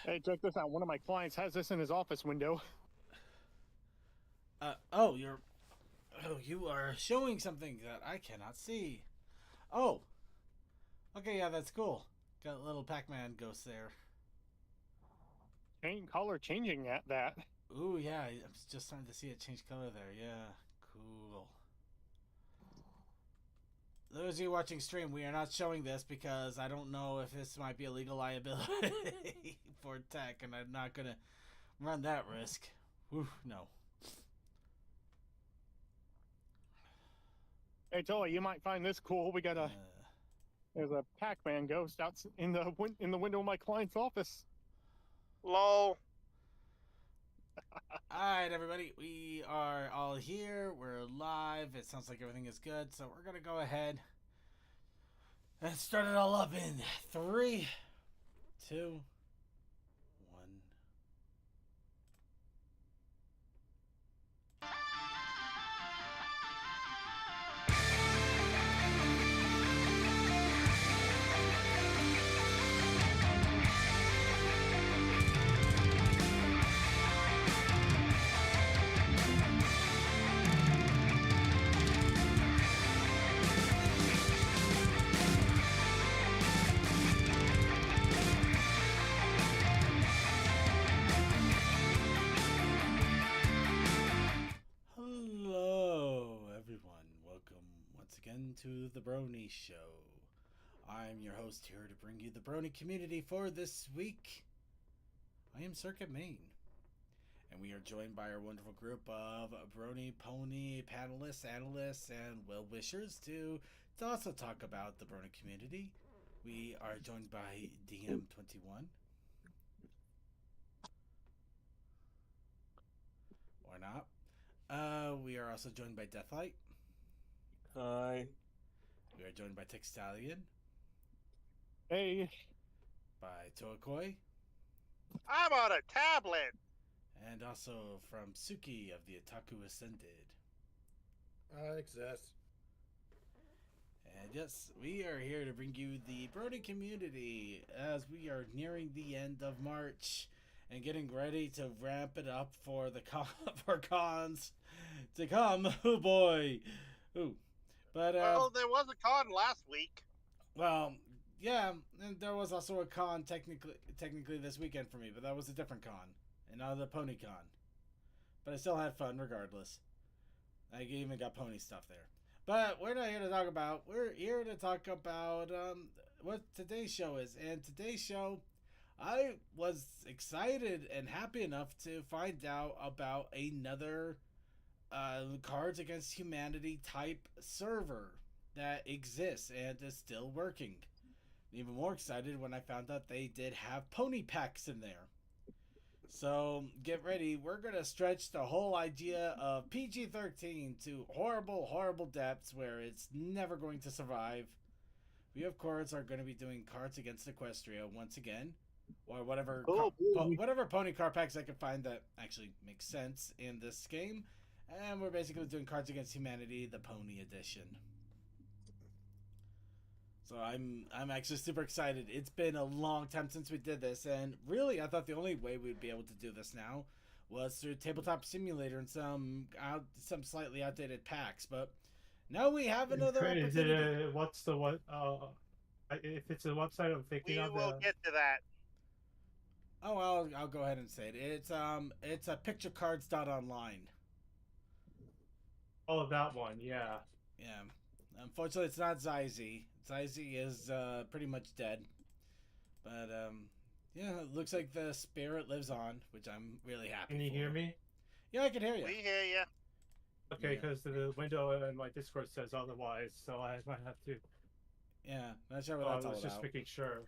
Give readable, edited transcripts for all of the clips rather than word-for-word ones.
Hey, check this out. One of my clients has this in his office window. Oh, you are showing something that I cannot see. Oh, okay, yeah, that's cool. Got a little Pac-Man ghost there. Ain't color changing at that. Ooh, yeah, I'm just starting to see it change color there. Yeah, cool. Those of you watching stream, we are not showing this because I don't know if this might be a legal liability for tech, and I'm not gonna run that risk. Whew, no. Hey, Tully, you might find this cool. There's a Pac-Man ghost out in the window of my client's office. Lol. Alright, everybody, we are all here. We're live. It sounds like everything is good, so we're gonna go ahead and start it all up in 3, 2, 1. Hello, everyone. Welcome once again to the Brony Show. I'm your host here to bring you the Brony community for this week. I am Circuit Main, and we are joined by our wonderful group of Brony Pony panelists, analysts, and well-wishers to also talk about the Brony community. We are joined by DM21. Or not. We are also joined by Deathlight. Hi. We are joined by Textalion, Hey, by Toakoi, I'm on a tablet. and also from Suki of the Otaku Ascended. I exist. And yes, we are here to bring you the Brony community as we are nearing the end of March and getting ready to ramp it up for the for cons to come. Oh boy. Ooh. But Well, there was a con last week. well, yeah, and there was also a con technically this weekend for me, but that was a different con, and not the pony con. But I still had fun regardless. I even got pony stuff there. But we're not here to talk about. We're here to talk about what today's show is. And today's show, I was excited and happy enough to find out about another Cards Against Humanity type server that exists and is still working. Even more excited when I found out they did have pony packs in there. So get ready. We're going to stretch the whole idea of PG-13 to horrible, horrible depths where it's never going to survive. We, of course, are going to be doing Cards Against Equestria once again. Or whatever, whatever pony card packs I can find that actually makes sense in this game. And we're basically doing Cards Against Humanity, the Pony Edition. So I'm actually super excited. It's been a long time since we did this, and really I thought the only way we'd be able to do this now was through Tabletop Simulator and some slightly outdated packs. But now we have another opportunity. What's the what? If it's a website, I'm thinking We of will get to that. Oh, I'll go ahead and say it. It's a picturecards.online. Oh, that one, yeah. Yeah. Unfortunately, it's not Zyzy. Zyzy is pretty much dead. But, yeah, it looks like the spirit lives on, which I'm really happy Can you for. hear me? Yeah, I can hear you. We hear you. Okay, because the window in my Discord says otherwise, so I might have to. Yeah, not sure what that's I all was just about. making sure.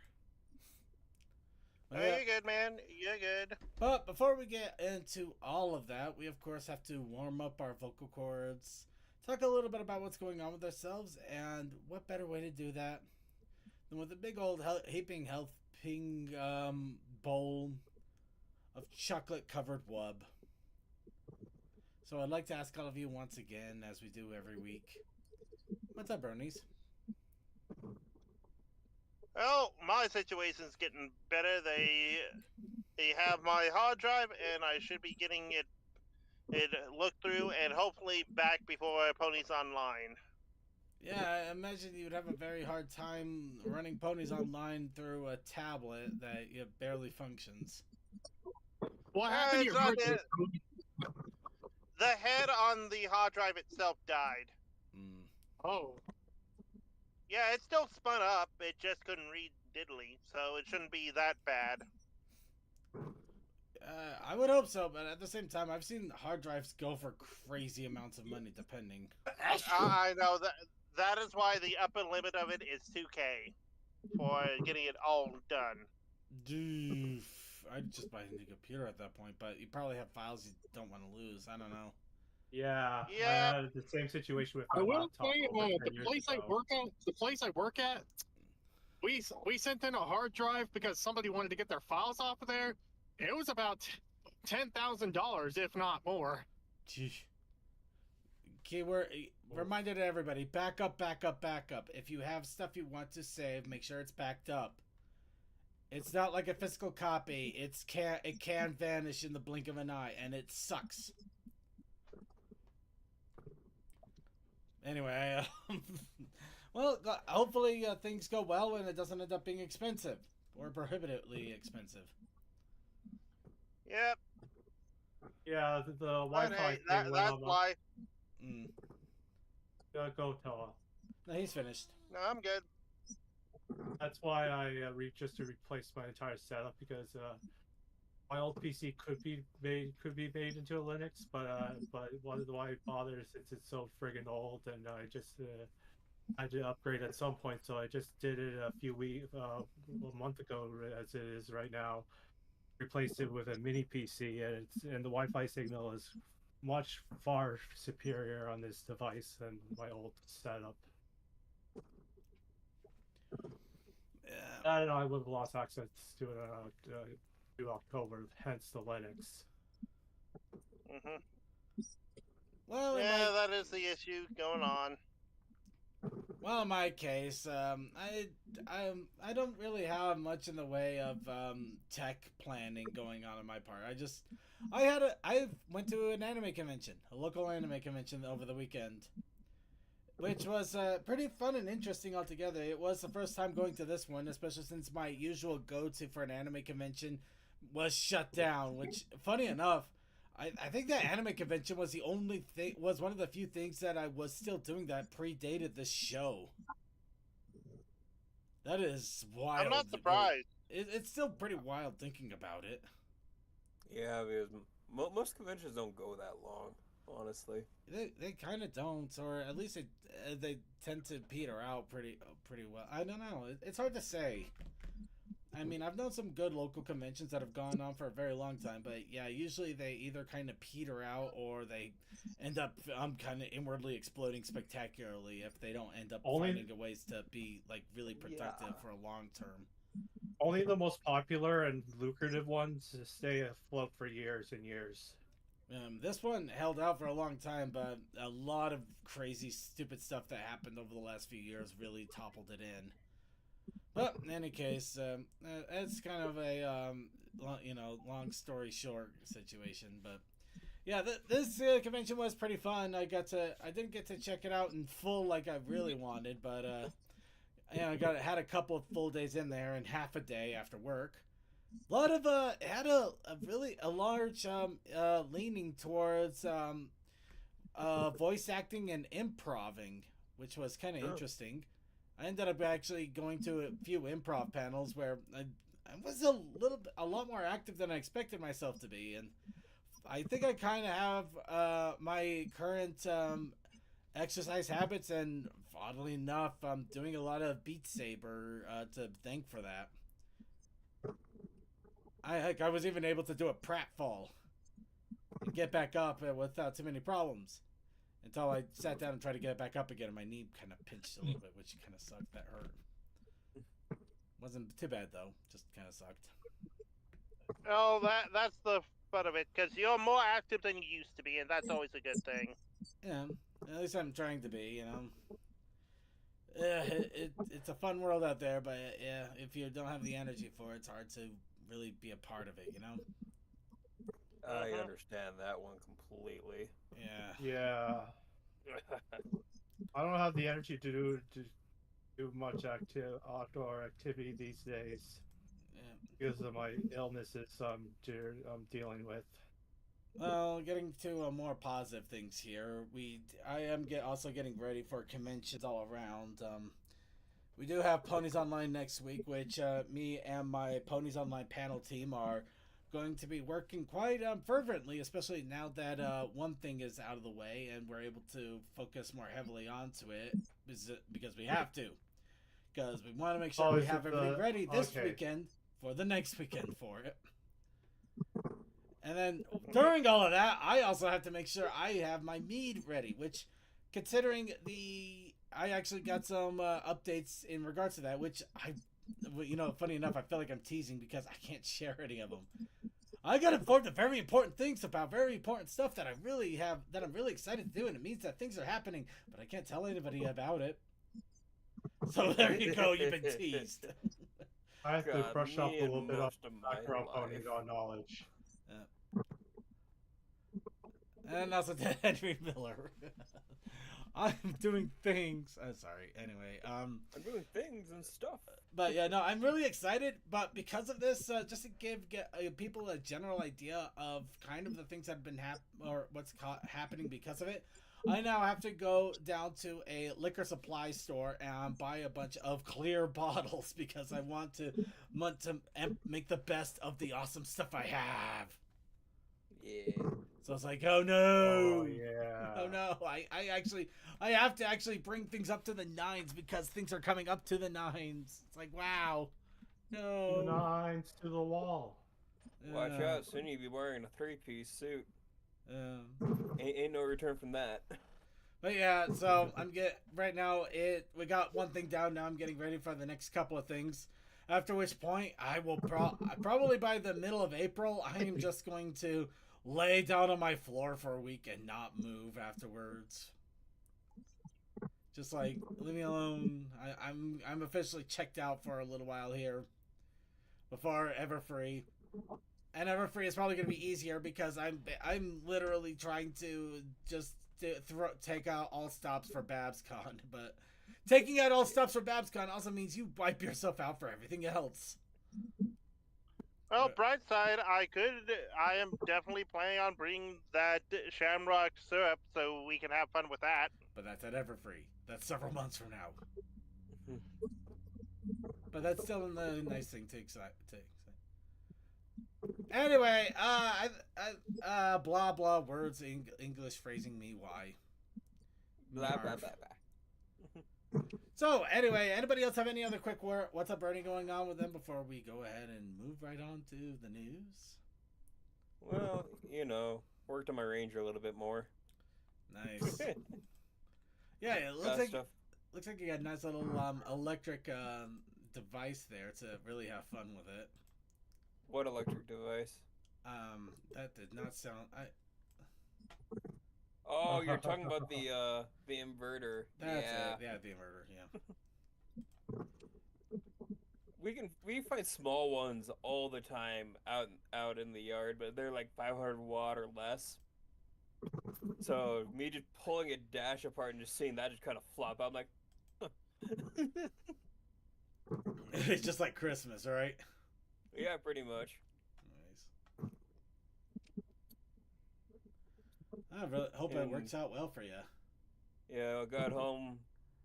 But, Oh, you're good, man. You're good. but before we get into all of that, we of course have to warm up our vocal cords, talk a little bit about what's going on with ourselves, and what better way to do that than with a big old heaping helping bowl of chocolate-covered wub. So I'd like to ask all of you once again, as we do every week, what's up, Bronies? Well, my situation's getting better. They you have my hard drive, and I should be getting it looked through, and hopefully back before Pony's online. Yeah, I imagine you'd have a very hard time running ponies online through a tablet that barely functions. What happened to it's your not virtual the- The head on the hard drive itself died. Mm. Oh, Yeah, it still spun up. It just couldn't read diddly, so it shouldn't be that bad. I would hope so, but at the same time, I've seen hard drives go for crazy amounts of money, depending. I know that is why the upper limit of it is 2K for getting it all done. Doof. I'd just buy a new computer at that point, but you probably have files you don't want to lose. I don't know. Yeah, Yeah. I had the same situation with I my will laptop say, over 10 the years place I ago. work at, we sent in a hard drive because somebody wanted to get their files off of there. It was about $10,000, if not more. Keyword reminder to everybody: back up, back up, back up. If you have stuff you want to save, make sure it's backed up. It's not like a physical copy. It can vanish in the blink of an eye, and it sucks. Anyway, well, hopefully things go well and it doesn't end up being expensive or prohibitively expensive. Yep. Yeah, the But Wi-Fi hey, thing went that's on. why. Mm. Go tell. No, he's finished. No, I'm good. That's why I just to replace my entire setup because my old PC could be made into a Linux, but why bother since it's so friggin' old, and I just had to upgrade at some point, so I just did it a month ago as it is right now. Replaced it with a mini PC, and the Wi-Fi signal is much far superior on this device than my old setup. Yeah. I don't know. I would have lost access to it to October, hence the Linux. Hmm. Well, Yeah, that is the issue going on. well, in my case, I don't really have much in the way of tech planning going on my part. I went to an anime convention, a local anime convention over the weekend, which was pretty fun and interesting altogether. It was the first time going to this one, especially since my usual go-to for an anime convention was shut down. Which, funny enough, I think that anime convention was was one of the few things that I was still doing that predated this show. That is wild. I'm not surprised. It's still pretty wild thinking about it. Yeah, because most conventions don't go that long, honestly. They kind of don't, or at least they tend to peter out pretty well. I don't know. It's hard to say. I mean, I've known some good local conventions that have gone on for a very long time, but yeah, usually they either kind of peter out or they end up kind of inwardly exploding spectacularly if they don't end up finding ways to be like really productive for a long term. Only the most popular and lucrative ones stay afloat for years and years. This one held out for a long time, but a lot of crazy, stupid stuff that happened over the last few years really toppled it in. But in any case, it's kind of a long story short situation. But yeah, this convention was pretty fun. I didn't get to check it out in full like I really wanted, but I had a couple of full days in there and half a day after work. A lot of had a large leaning towards voice acting and improving, which was kind of interesting. I ended up actually going to a few improv panels where I was a lot more active than I expected myself to be, and I think I kind of have my current exercise habits, and oddly enough, I'm doing a lot of Beat Saber to thank for that. I was even able to do a pratfall and get back up without too many problems. Until I sat down and tried to get it back up again, and my knee kind of pinched a little bit, which kind of sucked. That hurt. Wasn't too bad though. Just kind of sucked. Oh, that's the fun of it, because you're more active than you used to be, and that's always a good thing. Yeah, at least I'm trying to be. It's a fun world out there, but yeah, if you don't have the energy for it, it's hard to really be a part of it, you know? I understand that one completely. Yeah. Yeah. I don't have the energy to do much outdoor activity these days Yeah. because of my illnesses I'm dealing with. Well, getting to more positive things here, I am also getting ready for conventions all around. We do have Ponies Online next week, which me and my Ponies Online panel team are going to be working quite fervently, especially now that one thing is out of the way and we're able to focus more heavily onto it because we have to. Because we want to make sure we have everything ready this weekend for the next weekend for it. And then during all of that, I also have to make sure I have my mead ready, which, considering I actually got some updates in regards to that, which funny enough, I feel like I'm teasing because I can't share any of them. I got informed of very important things about very important stuff that I'm really excited to do, and it means that things are happening, but I can't tell anybody about it. So there you go, you've been teased. I have to brush up a little bit of my background life. Pony knowledge. And also to Henry Miller. I'm doing things. Sorry. Anyway, I'm doing things and stuff. But yeah, no, I'm really excited. But because of this, just to get people a general idea of kind of the things that have been what's happening because of it, I now have to go down to a liquor supply store and buy a bunch of clear bottles because I want to make the best of the awesome stuff I have. Yeah. So I was like, oh no. Oh yeah. Oh no. I have to actually bring things up to the 9s because things are coming up to the 9s. It's like, wow. No. 9s to the wall. Watch out, soon you'll be wearing a 3-piece suit. Ain't no return from that. But yeah, so right now we got one thing down. Now I'm getting ready for the next couple of things. After which point I will probably by the middle of April I am just going to lay down on my floor for a week and not move afterwards. Just like leave me alone. I'm officially checked out for a little while here before Everfree. And Everfree is probably going to be easier because I'm literally trying to just take out all stops for BabsCon. But taking out all stops for BabsCon also means you wipe yourself out for everything else. Well, bright side, I am definitely planning on bringing that shamrock syrup so we can have fun with that. But that's at Everfree. That's several months from now. But that's still a nice thing to excite. Anyway, blah blah words, English phrasing me. Why? Blah blah blah blah. So anyway, anybody else have any other quick what's up, Bernie, going on with them before we go ahead and move right on to the news? Well, worked on my Ranger a little bit more. Nice. Yeah, it looks like you got a nice little electric device there to really have fun with it. What electric device? That did not sound. Oh, you're talking about the inverter. That's it. Yeah, the inverter. Yeah. We find small ones all the time out in the yard, but they're like 500 watt or less. So me just pulling a dash apart and just seeing that just kind of flop out, I'm like, huh. It's just like Christmas, right? Yeah, pretty much. Nice. I really hope it works out well for you. Yeah, I got home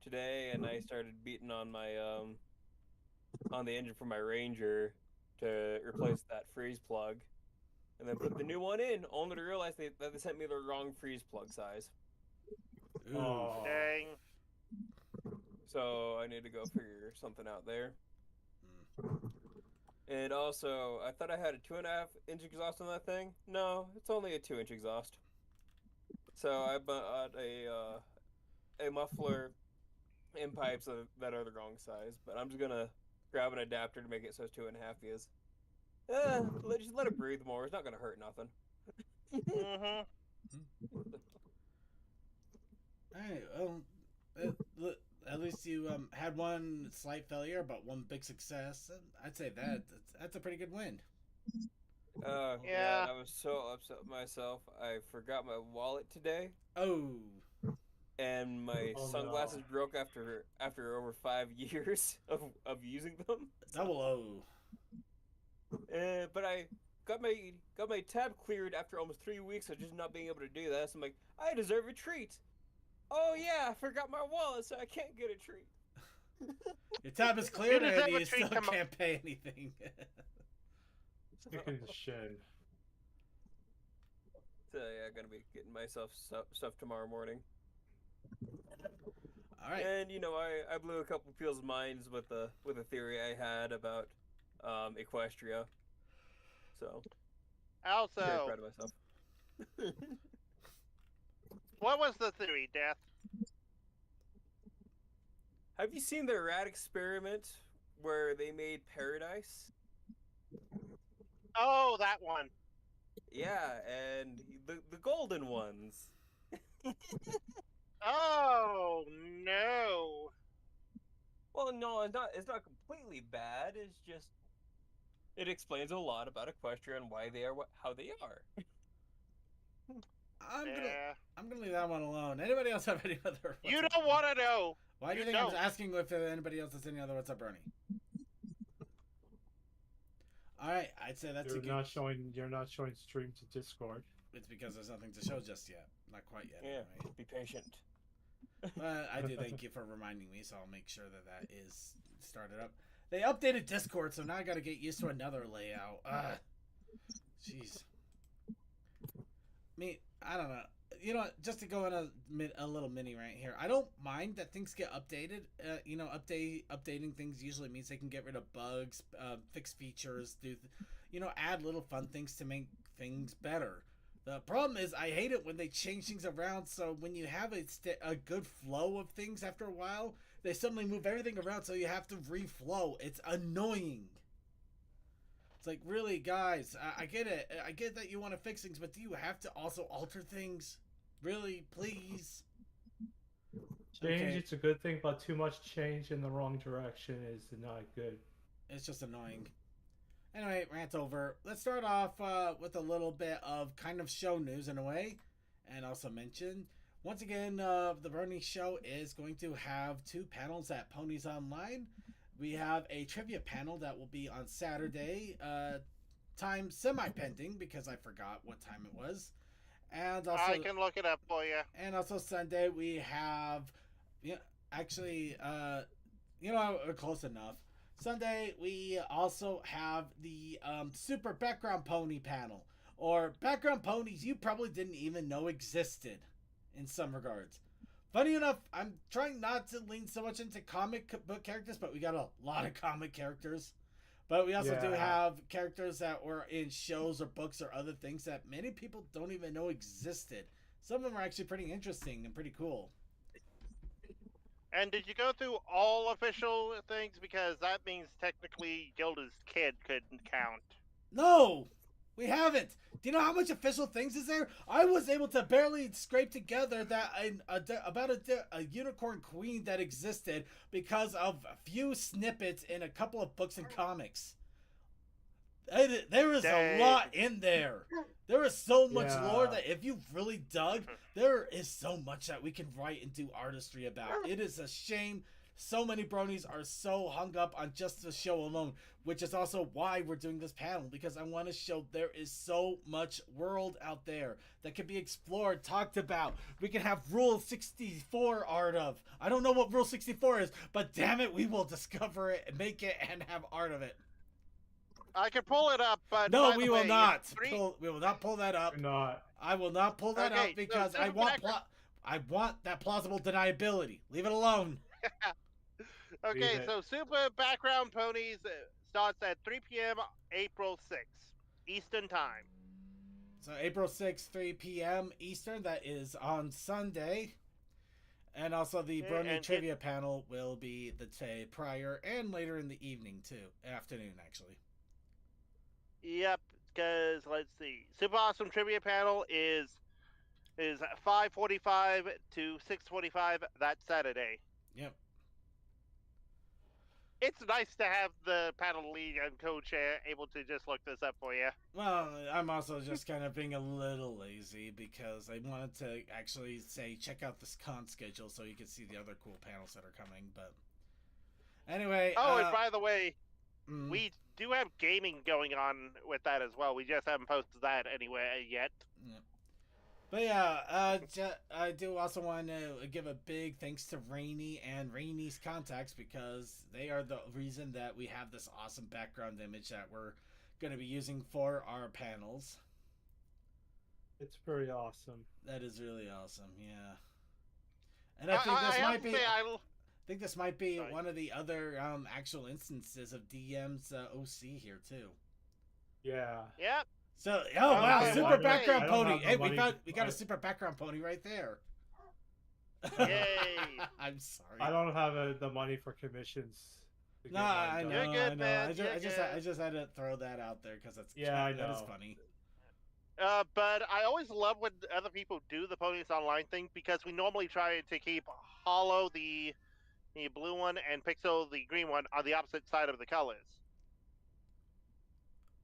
today and I started beating on my on the engine for my Ranger to replace that freeze plug, and then put the new one in, only to realize that they sent me the wrong freeze plug size. Oh. Dang. So I need to go figure something out there. And also, I thought I had a 2.5-inch exhaust on that thing. No, it's only a 2-inch exhaust. So I bought a muffler and pipes that are the wrong size. But I'm just gonna grab an adapter to make it so it's 2.5 because just let it breathe more. It's not gonna hurt nothing. Mm-hmm. Hey, at least you had one slight failure, but one big success. I'd say that's a pretty good win. Yeah, Yeah. and I was so upset with myself. I forgot my wallet today, Oh, and my Oh, sunglasses no. broke after over 5 years of using them. double O. But I got my tab cleared after almost 3 weeks of just not being able to do that. So I'm like, I deserve a treat. Oh yeah, I forgot my wallet, so I can't get a treat. Your tab is cleared deserve and a you treat, still come on. can't pay anything. Kicking the shin. So yeah, I'm gonna be getting myself stuff tomorrow morning. All right. And you know, I blew a couple people's minds with a theory I had about Equestria. So very Also, proud of myself. what was the theory, Death? Have you seen the rat experiment where they made paradise? Oh, that one. Yeah, and the golden ones. Oh no. Well, no, it's not completely bad. It's just it explains a lot about Equestria and why they are how they are. Yeah. I'm gonna leave that one alone. Anybody else have any other? You don't want to know. Why do you you think don't. I'm asking if anybody else has any other? What's up, Bernie? All right, I'd say that's a You're good. not showing stream to Discord. It's because there's nothing to show just yet. Not quite yet. Yeah, Anyway. be patient. But I do thank you for reminding me, so I'll make sure that is started up. They updated Discord, so now I got to get used to another layout. Jeez. I don't know. You know, just to go in a little mini right here. I don't mind that things get updated. Updating things usually means they can get rid of bugs, fix features, add little fun things to make things better. The problem is I hate it when they change things around, so when you have a good flow of things after a while, they suddenly move everything around so you have to reflow. It's annoying. It's like, really, guys, I get it. I get that you want to fix things, but do you have to also alter things? Really? Please? Change, Okay. it's a good thing, but too much change in the wrong direction is not good. It's just annoying. Anyway, rant over. Let's start off with a little bit of kind of show news in a way. And also mention, once again, the Brony Show is going to have 2 panels at Ponies Online. We have a trivia panel that will be on Saturday, time semi-pending because I forgot what time it was. And also, I can look it up for you. And also Sunday we have, close enough. Sunday we also have the Super Background Pony panel, or background ponies you probably didn't even know existed in some regards. Funny enough, I'm trying not to lean so much into comic book characters, but we got a lot of comic characters. But we also do have characters that were in shows or books or other things that many people don't even know existed. Some of them are actually pretty interesting and pretty cool. And did you go through all official things? Because that means technically Gilda's kid couldn't count. No! We haven't. Do you know how much official things is there? I was able to barely scrape together that about a unicorn queen that existed because of a few snippets in a couple of books and comics. There is a lot in there. There is so much lore that if you really dug, there is so much that we can write and do artistry about. It is a shame so many bronies are so hung up on just the show alone, which is also why we're doing this panel, because I want to show there is so much world out there that can be explored, talked about. We can have Rule 64 art of. I don't know what Rule 64 is, but damn it, we will discover it and make it and have art of it. I can pull it up, but no, by we the will way, not. three- We will not pull that up. We're not. I will not pull that Okay, up because so I want that plausible deniability. Leave it alone. Okay, it. so Super Background Ponies starts at 3 p.m. April 6th, Eastern Time. So April 6th, 3 p.m. Eastern. That is on Sunday. And also the Brony Trivia panel will be the day prior and later in the evening too. Afternoon, actually. Yep, because let's see. Super Awesome Trivia panel is 5:45 to 6:45 that Saturday. Yep. it's nice to have the panel lead and co-chair able to just look this up for you. Well, I'm also just kind of being a little lazy because I wanted to actually say check out this con schedule so you can see the other cool panels that are coming. But anyway, Oh, and by the way, mm, we do have gaming going on with that as well. We just haven't posted that anywhere yet. yeah. But yeah, I do also want to give a big thanks to Rainy and Rainy's contacts because they are the reason that we have this awesome background image that we're going to be using for our panels. It's pretty awesome. That is really awesome, yeah. And I think this might be. I think this might be one of the other actual instances of DM's OC here too. Yeah. Yep. So, oh wow, yeah, super background pony. Hey, we got a I- super background pony right there. Yay. I'm sorry. I don't have the money for commissions. to No, get mine I done. know, You're good, I know. man. I just, You're I just, good. I just had to throw that out there because that's Yeah, I that is know. funny. But I always love when other people do the Ponies Online thing because we normally try to keep Hollow the blue one and Pixel the green one on the opposite side of the colors.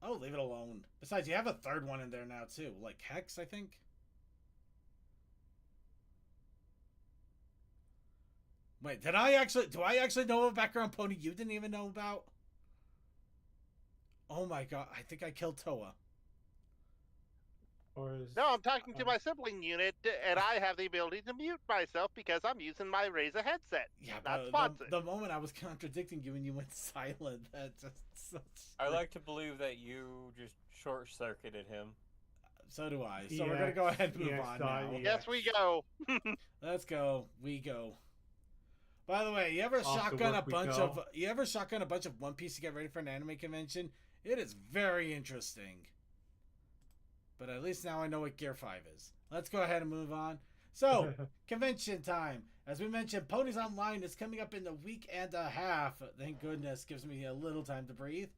Oh, leave it alone. Besides, you have a third one in there now too, like Hex, I think. Wait, do I actually know a background pony you didn't even know about? Oh my god, I think I killed Toa. Or is, No, I'm talking to my sibling unit, and I have the ability to mute myself because I'm using my Razer headset. Yeah, Not but sponsored. the moment I was contradicting you and you went silent, that just such. I like to believe that you just short-circuited him. So do I. So we're gonna go ahead and move on now. EX. Yes, we go. Let's go. We go. By the way, you ever Off to shotgun a work we bunch go. of One Piece to get ready for an anime convention? It is very interesting. But at least now I know what Gear 5 is. Let's go ahead and move on. So, convention time. As we mentioned, Ponies Online is coming up in a week and a half. Thank goodness, gives me a little time to breathe.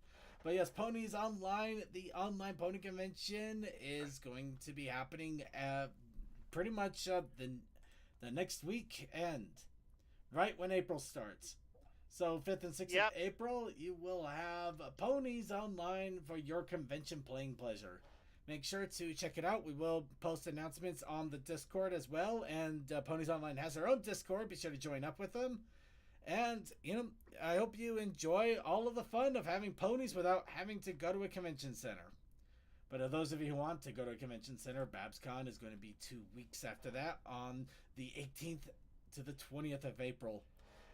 But yes, Ponies Online, the online pony convention is going to be happening pretty much the next week end, right when April starts. So 5th and 6th Yep. of April, you will have Ponies Online for your convention playing pleasure. Make sure to check it out. We will post announcements on the Discord as well. And Ponies Online has their own Discord. Be sure to join up with them. And, I hope you enjoy all of the fun of having ponies without having to go to a convention center. But of those of you who want to go to a convention center, BabsCon is going to be 2 weeks after that on the 18th to the 20th of April.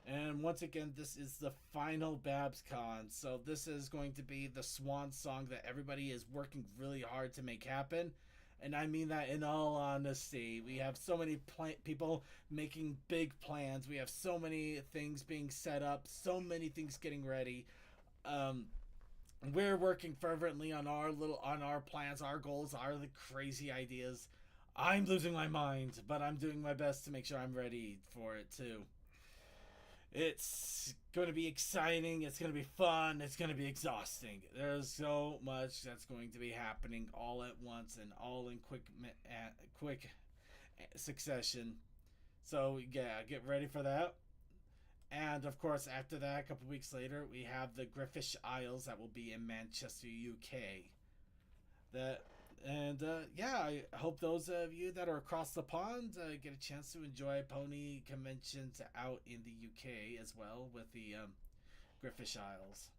And once again, this is the final BabsCon, so this is going to be the swan song that everybody is working really hard to make happen. And I mean that in all honesty. We have so many people making big plans. We have so many things being set up, so many things getting ready. We're working fervently on our plans, our goals, our crazy ideas. I'm losing my mind, but I'm doing my best to make sure I'm ready for it too. It's going to be exciting. It's going to be fun. It's going to be exhausting. There's so much that's going to be happening all at once and all in quick succession. So yeah, get ready for that. And of course, after that, a couple weeks later, we have the Griffish Isles that will be in Manchester, UK. I hope those of you that are across the pond get a chance to enjoy pony conventions out in the UK as well with the Griffish Isles.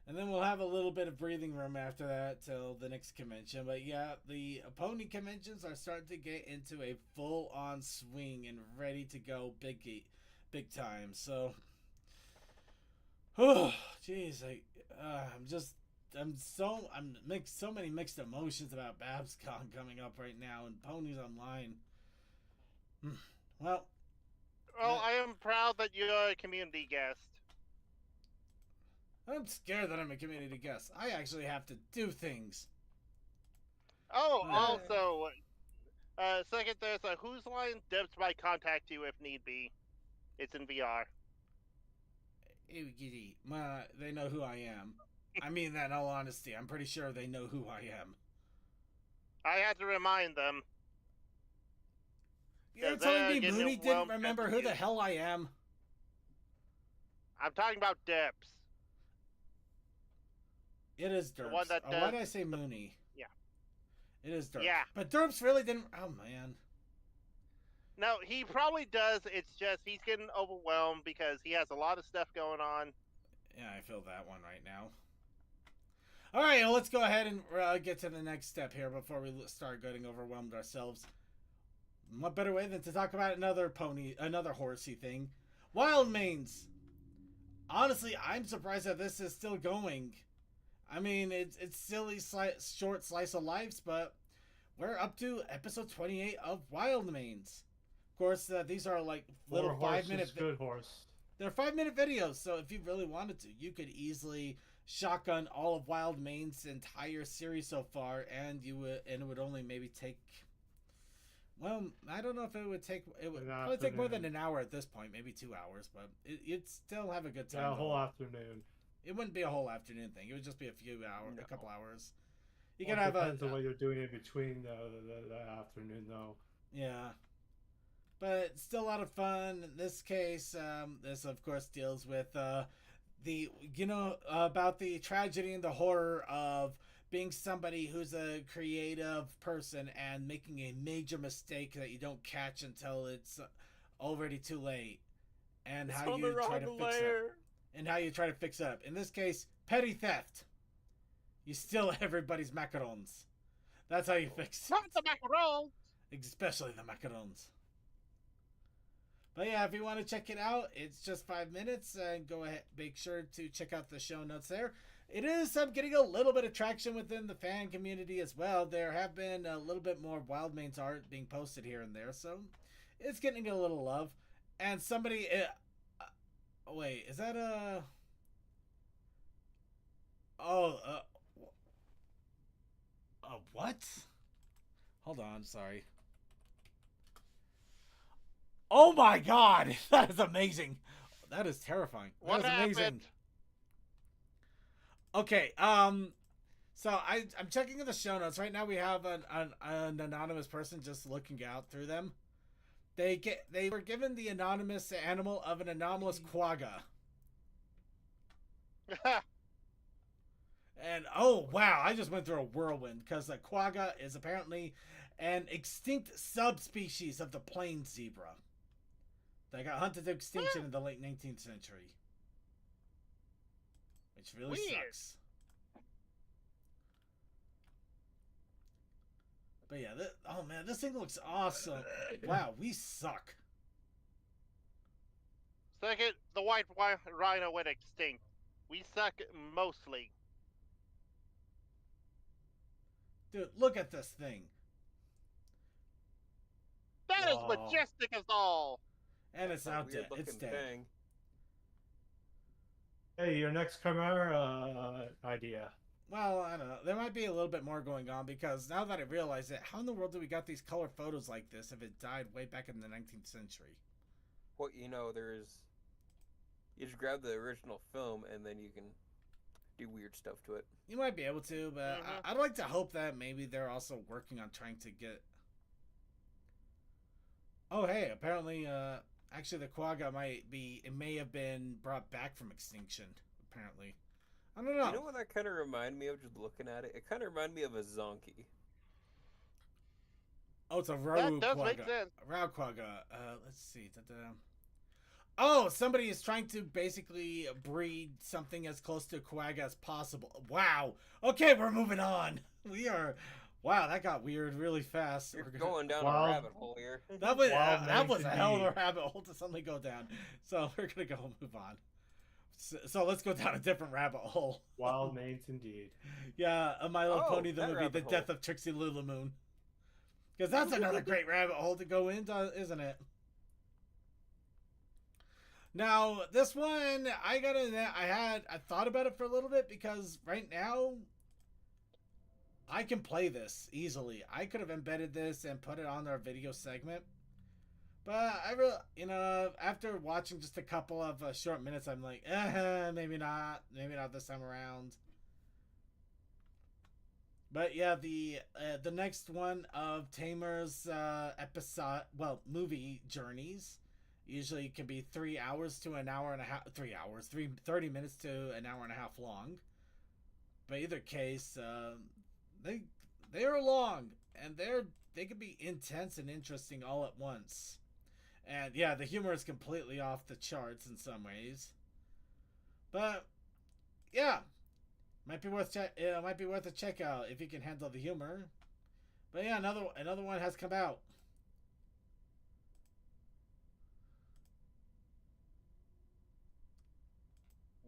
And then we'll have a little bit of breathing room after that till the next convention. But yeah, the pony conventions are starting to get into a full-on swing and ready to go big time. So, oh, jeez, I'm so many mixed emotions about BabsCon coming up right now and Ponies Online. Well, I am proud that you're a community guest. I'm scared that I'm a community guest. I actually have to do things. Oh, Yeah. also, second, there's a Whose Line Devs might contact you if need be. It's in VR. They know who I am. I mean that in all honesty. I'm pretty sure they know who I am. I had to remind them. You're Yeah, telling me they're Mooney getting didn't well remember who the confused. hell I am? I'm talking about Debs. It is The Derps. one that Why does did I say Mooney? Yeah. It is Derps. Yeah. But Derps really didn't. Oh man. No, he probably does. It's just he's getting overwhelmed because he has a lot of stuff going on. Yeah, I feel that one right now. All right, well, let's go ahead and get to the next step here before we start getting overwhelmed ourselves. What better way than to talk about another horsey thing? Wild Manes. Honestly, I'm surprised that this is still going. I mean, it's silly, short slice of lives, but we're up to episode 28 of Wild Manes. Of course, these are like little 5-minute. Good horse. They're 5-minute videos, so if you really wanted to, you could easily shotgun all of Wild Mane's entire series so far, and it would only maybe take. Well, I don't know if it would take. It would probably take more than an hour at this point, maybe 2 hours, but you'd still have a good time. Yeah, a whole afternoon. It wouldn't be a whole afternoon thing. It would just be a few hours, a couple hours. You Well, can have depends on what you're doing in between the afternoon, though. Yeah, but it's still a lot of fun. In this case, this of course deals with about the tragedy and the horror of being somebody who's a creative person and making a major mistake that you don't catch until it's already too late, and It's how on you the try to wrong fix it. layer. And how you try to fix it up. In this case, petty theft. You steal everybody's macarons. That's how you fix it. Not the macaron. Especially the macarons. But yeah, if you want to check it out, it's just 5 minutes. And go ahead, make sure to check out the show notes there. It is getting a little bit of traction within the fan community as well. There have been a little bit more Wild Manes art being posted here and there, so it's getting a little love. And somebody... wait, is that a... Oh, what? Hold on, sorry. Oh my god! That is amazing! That is terrifying. What that is amazing. happened? Okay, so I'm checking in the show notes. Right now we have an anonymous person just looking out through them. They were given the anonymous animal of an anomalous quagga. And oh wow, I just went through a whirlwind because the quagga is apparently an extinct subspecies of the plains zebra. They got hunted to extinction in the late 19th century. Which really sucks. But yeah, oh man, this thing looks awesome. Wow, we suck. Second, the white rhino went extinct. We suck mostly. Dude, look at this thing. That is majestic as all. And it's out dead. It's dead. Thing. Hey, your next Chimera idea. Well, I don't know. There might be a little bit more going on because now that I realize it, how in the world do we got these color photos like this if it died way back in the 19th century? What you just grab the original film and then you can do weird stuff to it. You might be able to, but I'd like to hope that maybe they're also working on trying to get... Oh, hey, apparently, actually the quagga may have been brought back from extinction, apparently. I don't know. You know what that kind of reminded me of just looking at it? It kind of reminded me of a zonkey. Oh, it's a Rau That does quagga. make sense. Rau quagga. Let's see. Oh, somebody is trying to basically breed something as close to a quagga as possible. Wow. Okay, we're moving on. We are... Wow, that got weird really fast. You're going down a rabbit hole here. That was a hell of a indeed. rabbit hole to suddenly go down. So we're going to go move on. So let's go down a different rabbit hole. Wild Manes indeed. Yeah, My Little Pony, the that movie, The rabbit Death hole. of Trixie Lulumoon. Because that's another great rabbit hole to go into, isn't it? Now, this one, I thought about it for a little bit because right now, I can play this easily. I could have embedded this and put it on our video segment. But I really, after watching just a couple of short minutes, I'm like, maybe not. Maybe not this time around. But yeah, the next one of Tamer's movie journeys Usually it can be 3 hours to an hour and a half. 3 hours, 30 minutes to an hour and a half long. But either case, they are long, and they can be intense and interesting all at once. And yeah, the humor is completely off the charts in some ways. But yeah, might be worth a check out if you can handle the humor. But yeah, another one has come out.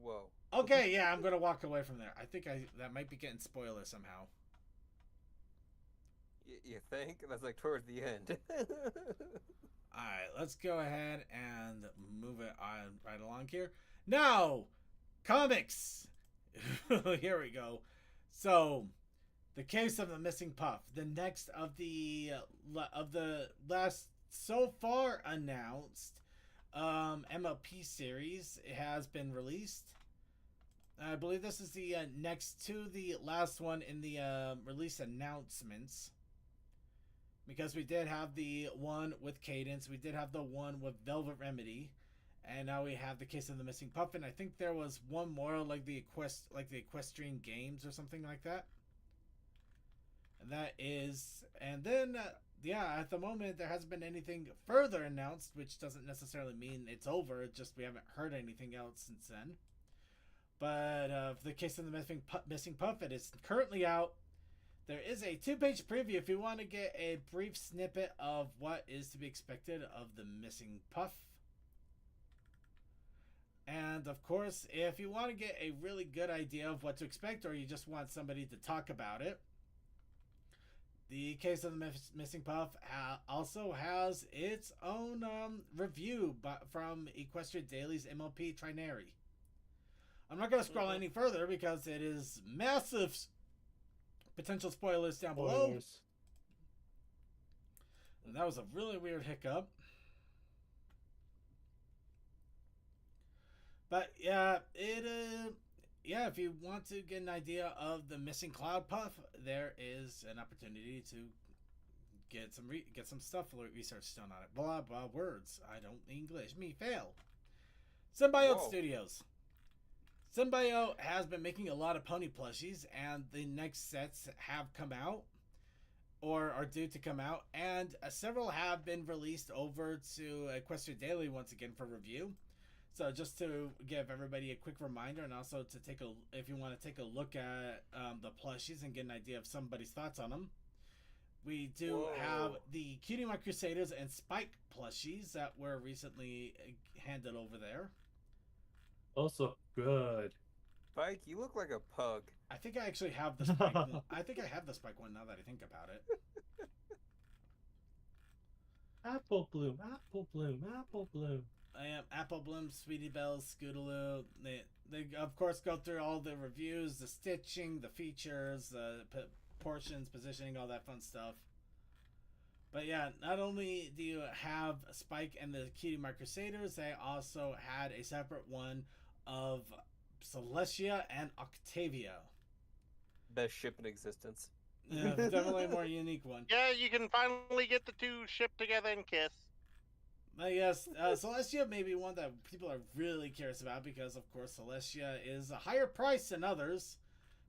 Whoa. Okay, yeah, I'm gonna walk away from there. I think that might be getting spoiler somehow. You think? That's like towards the end. Alright, let's go ahead and move it on right along here. Now, comics! Here we go. So, The Case of the Missing Puff. The next of the last so far announced MLP series has been released. I believe this is the next to the last one in the release announcements. Because we did have the one with Cadence, we did have the one with Velvet Remedy, and now we have The Case of the Missing Puff, and I think there was one more like the Equestrian Games or something like that. And that is, and then yeah, at the moment there hasn't been anything further announced, which doesn't necessarily mean it's over. It's just we haven't heard anything else since then. But The Case of the Missing Puff, it is currently out. There is a 2-page preview if you want to get a brief snippet of what is to be expected of the Missing Puff. And of course, if you want to get a really good idea of what to expect, or you just want somebody to talk about it, The Case of the Missing Puff also has its own review from Equestria Daily's MLP Trinary. I'm not going to scroll any further because it is massive potential spoilers down below. And that was a really weird hiccup. But yeah, if you want to get an idea of the Missing Cloud Puff, there is an opportunity to get some stuff research done on it. Blah blah words. I don't English. Me fail. Symbiote Studios. Symbiote has been making a lot of pony plushies, and the next sets have come out, or are due to come out, and several have been released over to Equestria Daily once again for review. So just to give everybody a quick reminder, and also to if you want to take a look at the plushies and get an idea of somebody's thoughts on them, we do have the Cutie Mark Crusaders and Spike plushies that were recently handed over there. Those look good. Spike, you look like a pug. I think I actually have the Spike one. I think I have the Spike one now that I think about it. Apple Bloom, Apple Bloom, Apple Bloom. I am Apple Bloom, Sweetie Bells, Scootaloo. They of course go through all the reviews, the stitching, the features, the portions, positioning, all that fun stuff. But yeah, not only do you have Spike and the Cutie Mark Crusaders, they also had a separate one of Celestia and Octavia. Best ship in existence. Yeah, definitely a more unique one. Yeah, you can finally get the two shipped together and kiss. But yes, Celestia may be one that people are really curious about because, of course, Celestia is a higher price than others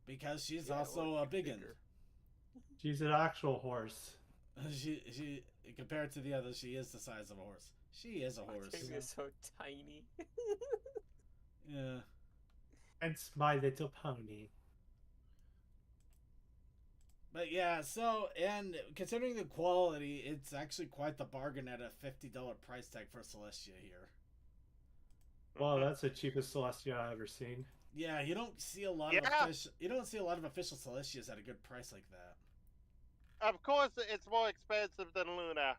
because she's also a big one. She's an actual horse. She compared to the others, she is the size of a horse. She is a horse. Octavia's so tiny. Yeah. Hence My Little Pony. But yeah, so, and considering the quality, it's actually quite the bargain at a $50 price tag for Celestia here. Well, that's the cheapest Celestia I've ever seen. Yeah, you don't see a lot of official Celestias at a good price like that. Of course, it's more expensive than Luna.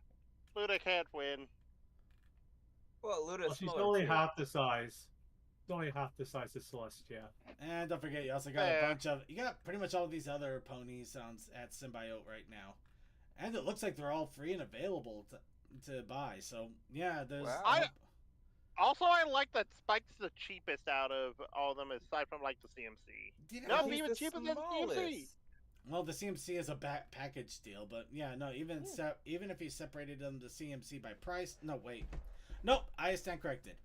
Luna can't win. Well, Luna's She's smaller only too. half the size. She's only half the size of Celestia. And don't forget, you also got a bunch of, you got pretty much all of these other ponies at Symbiote right now. And it looks like they're all free and available to buy. So, yeah, there's... Wow. Also, I like that Spike's the cheapest out of all of them, aside from, like, the CMC. Yeah, Not even cheaper than CMC. Well, the CMC is a package deal, but yeah, no, even if you separated them, the CMC by price... No, wait. Nope, I stand corrected.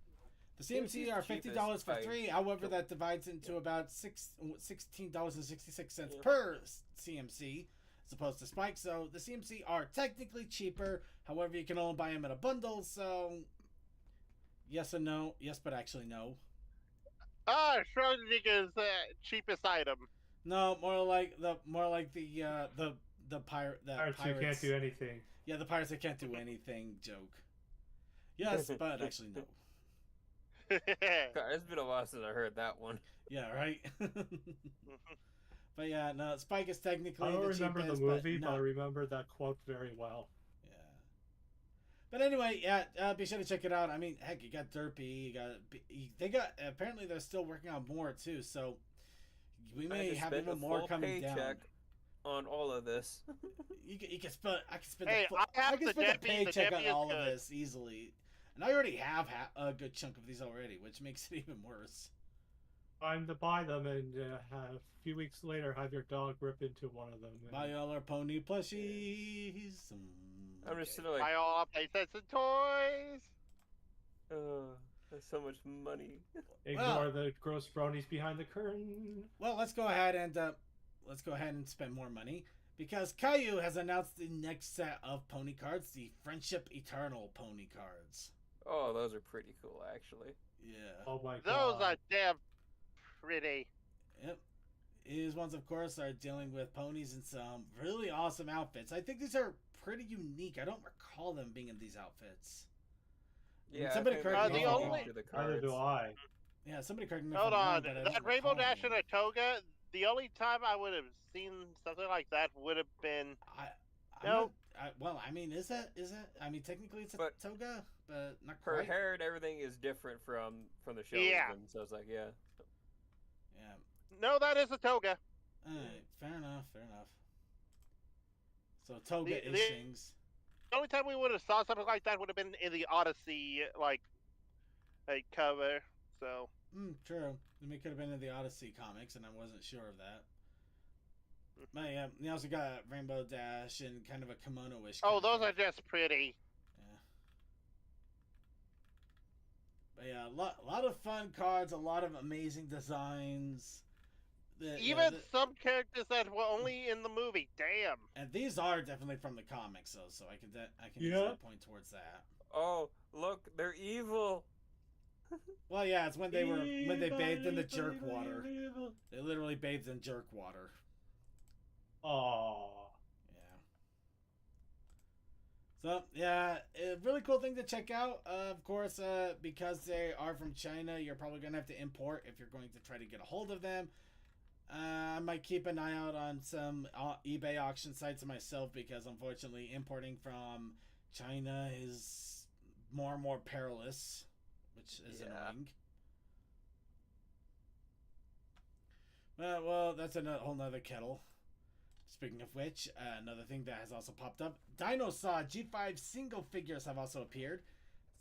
The CMC are cheapest $50 for by- 3. However, that divides into about $16.66 Yeah. per CMC, as opposed to Spike. So the CMC are technically cheaper. However, you can only buy them in a bundle. So yes and no. Yes, but actually no. Schrodinger's cheapest item. No, more like the Pirates pirates. who can't do anything. Yeah, the pirates that can't do anything joke. Yes, but actually no. God, it's been a while since I heard that one. Yeah, right. But yeah, no, Spike is technically I don't the remember cheapest, the movie, but I not- remember that quote very well. Yeah. But anyway, yeah, be sure to check it out. I mean, heck, you got Derpy, they got, apparently they're still working on more too, so we I may just have spent even a more full coming down. paycheck on all of this. You can spend, I can spend, Hey, the, I have I can the spend a Debbie, the paycheck Debbie on is all of good. this easily. And I already have a good chunk of these already, which makes it even worse. Time to buy them, and a few weeks later, have your dog rip into one of them. and- Buy all our pony plushies. I'm just sitting Buy like, all our playsets and toys. that's so much money. Ignore the gross bronies behind the curtain. Well, let's go ahead and spend more money because Caillou has announced the next set of pony cards, the Friendship Eternal pony cards. Oh, those are pretty cool, actually. Yeah. Oh my Those god. are damn pretty. Yep. These ones, of course, are dealing with ponies in some really awesome outfits. I think these are pretty unique. I don't recall them being in these outfits. Yeah, I somebody think correct me they're if I'm all wrong. into the Neither do cards. I. Yeah, somebody correct me if Hold I'm wrong, on, but I that don't Rainbow recall Dash them. and a toga. The only time I would have seen something like that would have been I'm well, I mean, is that? I mean, technically it's a But toga, but not her quite. hair and everything is different from the show. Yeah. Even, so it's like, yeah. Yeah. no. That is a toga. All right. Fair enough. So toga The- ishings. The only time we would have saw something like that would have been in the Odyssey like cover. So True. I mean, it could have been in the Odyssey comics, and I wasn't sure of that. But yeah, you also got Rainbow Dash and kind of a kimono-ish. oh, kind of those are thing. just pretty. Yeah. But yeah, a lot of fun cards, a lot of amazing designs. Even some characters that were only in the movie. Damn. and these are definitely from the comics, though, so I can Yeah. easily point towards that. Oh, look, they're evil. Well, yeah, it's when they bathed in the Evil, jerk evil, water. evil. They literally bathed in jerk water. Aw. Yeah. So yeah, a really cool thing to check out. Of course, because they are from China, you're probably gonna have to import if you're going to try to get a hold of them. I might keep an eye out on some eBay auction sites myself because unfortunately importing from China is more and more perilous, which is Yeah. annoying. Well, that's a whole nother kettle. Speaking of which, another thing that has also popped up, Dinosaur G5 single figures have also appeared.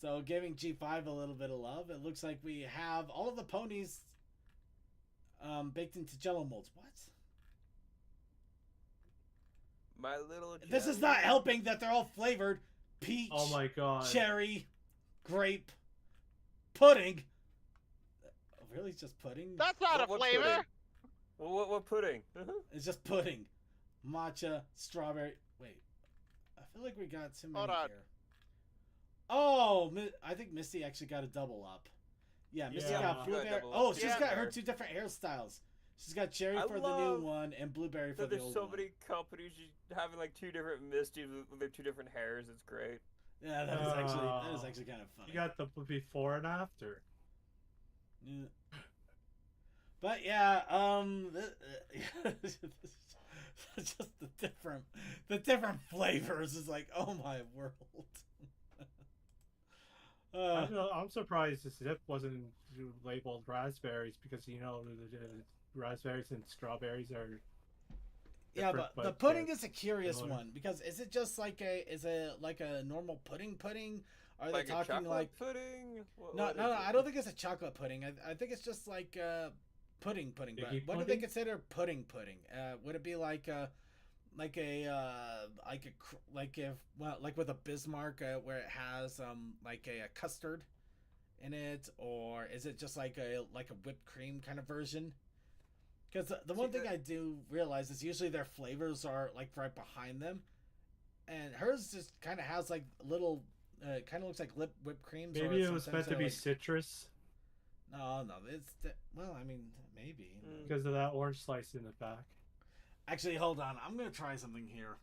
So giving G5 a little bit of love. It looks like we have all of the ponies baked into jello molds. What? My little. This is jelly. not helping that they're all flavored peach, Oh my god. cherry, grape, pudding. Really, just pudding? That's not What a flavor. pudding? Well, what pudding? It's just pudding. Matcha, strawberry. Wait, I feel like we got too many Hold on. here. Oh, I think Misty actually got a double up. Yeah, Misty Yeah. got Got a blueberry. double Oh, up. she's Yeah. got her 2 different hairstyles. She's got cherry I for the new love one and blueberry for So the there's old so one. many companies having like 2 different Misties with their 2 different hairs. It's great. Yeah, that is actually kind of funny. You got the before and after. Yeah. But yeah, just the different flavors is like, oh my world. I'm surprised this zip wasn't labeled raspberries because you know the raspberries and strawberries are. Yeah, different, but the but, pudding is a curious similar. one because is it just like a normal pudding? Are Like they a talking chocolate like pudding? no, What no, is no, it? I don't think it's a chocolate pudding. I think it's just like pudding. But Sticky what do they pudding? consider pudding? Would it be like like like with a Bismarck where it has like a custard in it, or is it just like a whipped cream kind of version? Because the one thing I do realize is usually their flavors are like right behind them, and hers just kind of has like little, kind of looks like whipped creams. Maybe or it was meant sometimes to be like, citrus no, it's well, I mean, maybe. because of that orange slice in the back. Actually, hold on. I'm gonna try something here.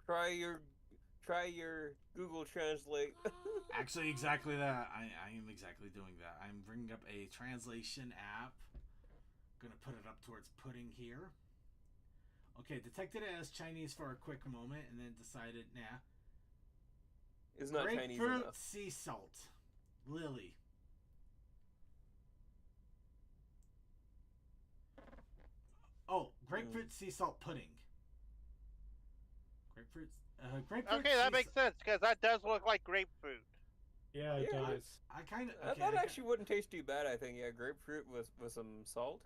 Try your Google Translate. Actually, exactly that. I am exactly doing that. I'm bringing up a translation app. Gonna put it up towards pudding here. Okay, detected it as Chinese for a quick moment, and then decided, nah. It's not Chinese Grapefruit enough. sea salt, Lily. Oh, grapefruit sea salt pudding. Grapefruit. Okay, that makes sense because that does look like grapefruit. Yeah, it Yeah. does. I kind of. Okay, That actually wouldn't taste too bad. I think. Yeah, grapefruit with some salt.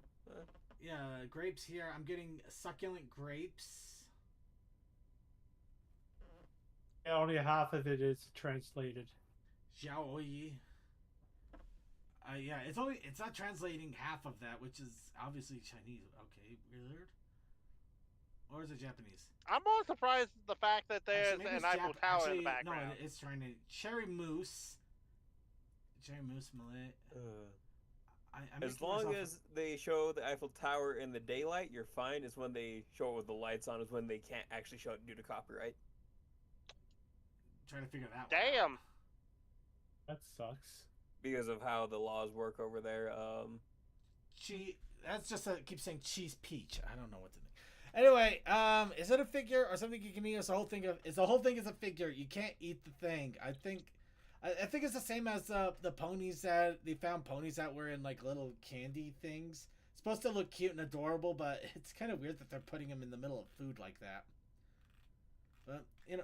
Yeah, grapes here. I'm getting succulent grapes. Yeah, only half of it is translated. Xiaoyi. Yeah, it's not translating half of that, which is obviously Chinese. Okay, weird. Or is it Japanese? I'm more surprised at the fact that there's Actually, maybe an it's Eiffel Tower in the background. No, it's trying to cherry mousse. Cherry mousse millet. As long as they show the Eiffel Tower in the daylight, you're fine. Is when they show it with the lights on is when they can't actually show it due to copyright. Trying to figure that Damn. one out. That sucks. Because of how the laws work over there. That's just keep saying cheese peach. I don't know what to think. Anyway, is it a figure or something you can eat? Is the whole thing is a figure? You can't eat the thing. I think it's the same as the ponies that they found ponies that were in like little candy things. It's supposed to look cute and adorable, but it's kind of weird that they're putting them in the middle of food like that. But you know,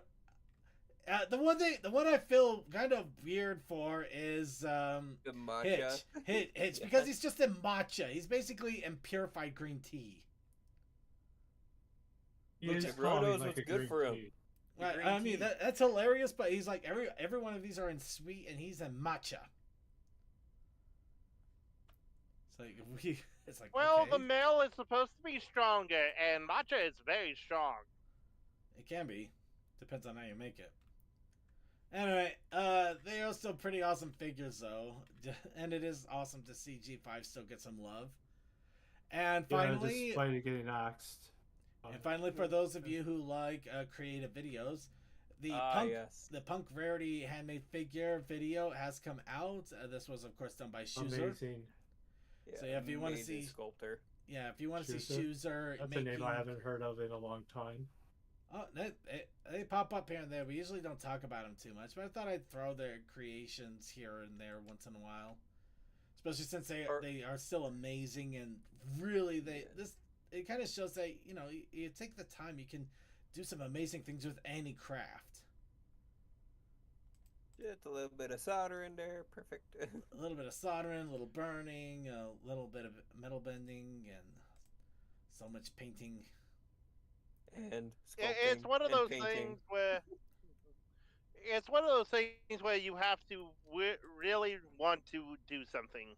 the one I feel kind of weird for is the matcha. Hitch, because he's just in matcha. He's basically in purified green tea. Bro knows what's good for him. Right, I mean that's hilarious, but he's like every one of these are in sweet, and he's in matcha. It's like Well, okay. the male is supposed to be stronger, and matcha is very strong. It can be, depends on how you make it. Anyway, they are still pretty awesome figures though, and it is awesome to see G5 still get some love. And finally, despite getting axed. And finally, for those of you who like creative videos, the Punk Rarity handmade figure video has come out. This was, of course, done by Schuzer. Amazing. Yeah, so yeah, if you want to see sculptor, if you want to see Schuzer, that's a name I haven't heard of in a long time. Oh, they pop up here and there. We usually don't talk about them too much, but I thought I'd throw their creations here and there once in a while, especially since they are still amazing and really it kind of shows that, you know, you take the time, you can do some amazing things with any craft. Just a little bit of solder in there, perfect. A little bit of soldering, a little burning, a little bit of metal bending, and so much painting. And it's one of those things where you have to really want to do something.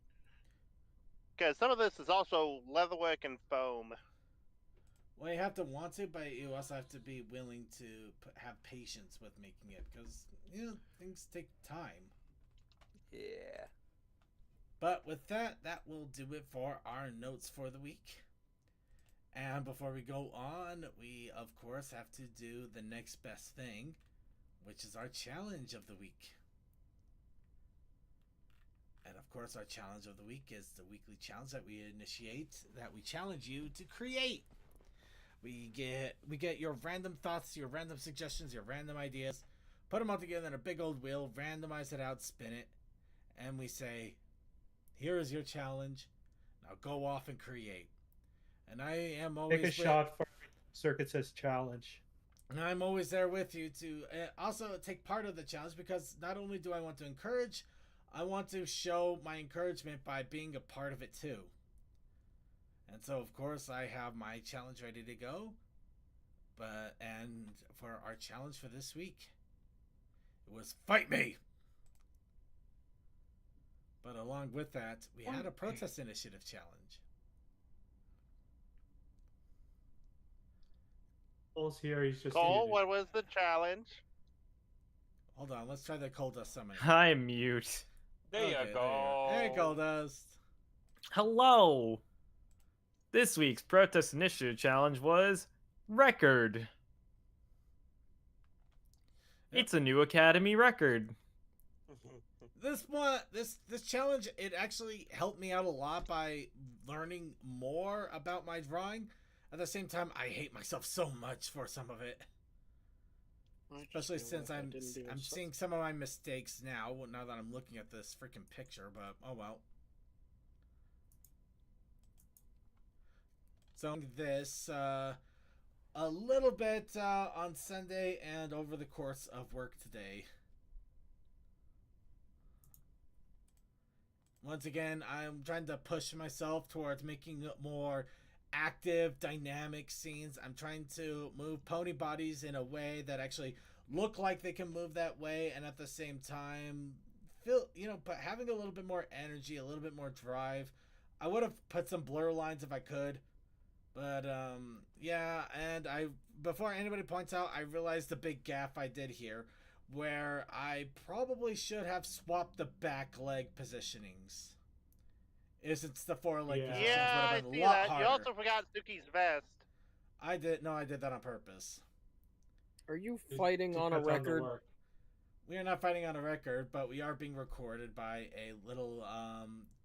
Because some of this is also leatherwork and foam. Well, you have to want to, but you also have to be willing to have patience with making it, because, you know, things take time. Yeah. But with that will do it for our notes for the week. And before we go on, we, of course, have to do the next best thing, which is our challenge of the week. And of course, our challenge of the week is the weekly challenge that we initiate, that we challenge you to create. We get your random thoughts, your random suggestions, your random ideas, put them all together in a big old wheel, randomize it out, spin it, and we say, here is your challenge. Now go off and create. And I am always take a shot for Circuit Says challenge. And I'm always there with you to also take part of the challenge, because not only do I want to encourage, I want to show my encouragement by being a part of it too. And so, of course, I have my challenge ready to go. And for our challenge for this week, it was Fight Me. But along with that, we had a protest initiative challenge. Cole's here. He's just Cole, muted. what was the challenge? Hold on, let's try the coal dust summon. I'm mute. There you Okay, go. There you go, Dust. Hello. This week's protest initiative challenge was record. Yep. It's a new Academy record. This challenge, it actually helped me out a lot by learning more about my drawing. At the same time, I hate myself so much for some of it. Especially since I'm seeing some of my mistakes now that I'm looking at this freaking picture, but oh well. So this a little bit on Sunday and over the course of work today. Once again, I'm trying to push myself towards making more active, dynamic scenes. I'm trying to move pony bodies in a way that actually look like they can move that way, and at the same time feel, but having a little bit more energy, a little bit more drive. I would have put some blur lines if I could, but yeah. And before anybody points out, I realized the big gaffe I did here, where I probably should have swapped the back leg positionings. Since the foreleg positions would I have been see a lot that. harder. You also forgot Suki's vest. I did that on purpose. Are you fighting on a Depends the record? work. We are not fighting on a record, but we are being recorded by a little